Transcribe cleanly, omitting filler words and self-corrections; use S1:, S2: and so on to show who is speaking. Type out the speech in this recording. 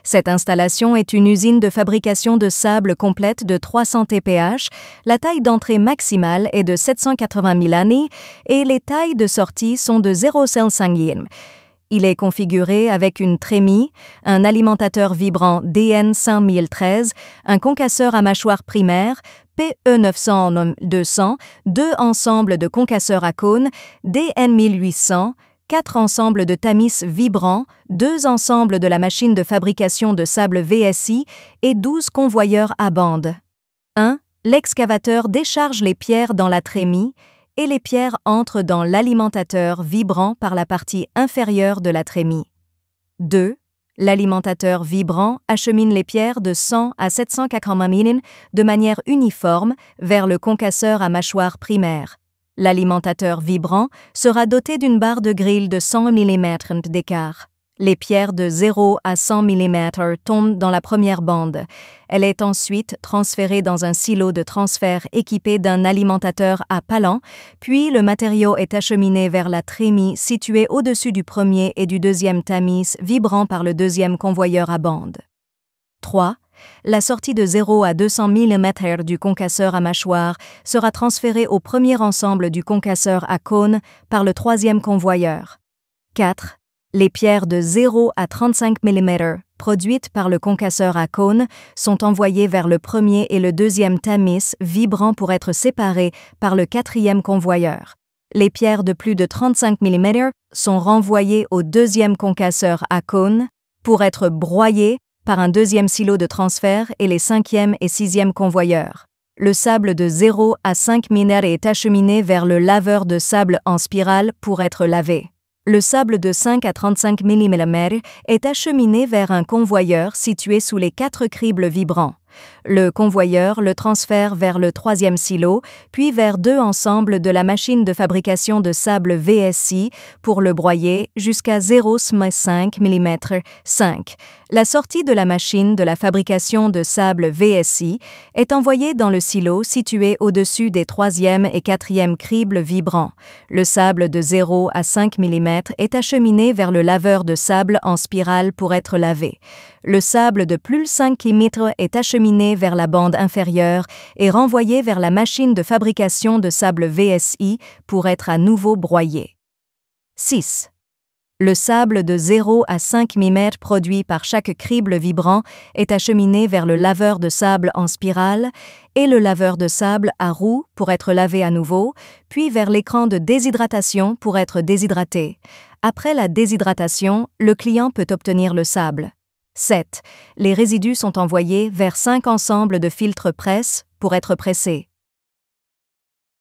S1: Cette installation est une usine de fabrication de sable complète de 300 TPH. La taille d'entrée maximale est de 780 000 années et les tailles de sortie sont de 0,5 mm. Il est configuré avec une trémie, un alimentateur vibrant DN5013, un concasseur à mâchoire primaire, PE900-200, 2 ensembles de concasseurs à cône, DN1800, 4 ensembles de tamis vibrants, 2 ensembles de la machine de fabrication de sable VSI et 12 convoyeurs à bande. 1. L'excavateur décharge les pierres dans la trémie et les pierres entrent dans l'alimentateur vibrant par la partie inférieure de la trémie. 2. L'alimentateur vibrant achemine les pierres de 100 à 780 mm de manière uniforme vers le concasseur à mâchoire primaire. L'alimentateur vibrant sera doté d'une barre de grille de 100 mm d'écart. Les pierres de 0 à 100 mm tombent dans la première bande. Elle est ensuite transférée dans un silo de transfert équipé d'un alimentateur à palan, puis le matériau est acheminé vers la trémie située au-dessus du premier et du deuxième tamis vibrant par le deuxième convoyeur à bande. 3. La sortie de 0 à 200 mm du concasseur à mâchoire sera transférée au premier ensemble du concasseur à cône par le troisième convoyeur. 4. Les pierres de 0 à 35 mm produites par le concasseur à cône sont envoyées vers le premier et le deuxième tamis vibrant pour être séparés par le quatrième convoyeur. Les pierres de plus de 35 mm sont renvoyées au deuxième concasseur à cône pour être broyées par un deuxième silo de transfert et les 5e et 6e convoyeurs. Le sable de 0 à 5 mm est acheminé vers le laveur de sable en spirale pour être lavé. Le sable de 5 à 35 mm est acheminé vers un convoyeur situé sous les 4 cribles vibrants. Le convoyeur le transfère vers le troisième silo, puis vers 2 ensembles de la machine de fabrication de sable VSI pour le broyer jusqu'à 0,5 mm. 5. La sortie de la machine de la fabrication de sable VSI est envoyée dans le silo situé au-dessus des 3e et 4e cribles vibrants. Le sable de 0 à 5 mm est acheminé vers le laveur de sable en spirale pour être lavé. Le sable de plus de 5 mm est acheminé vers la bande inférieure et renvoyé vers la machine de fabrication de sable VSI pour être à nouveau broyé. 6. Le sable de 0 à 5 mm produit par chaque crible vibrant est acheminé vers le laveur de sable en spirale et le laveur de sable à roue pour être lavé à nouveau, puis vers l'écran de déshydratation pour être déshydraté. Après la déshydratation, le client peut obtenir le sable. 7. Les résidus sont envoyés vers 5 ensembles de filtres presse pour être pressés.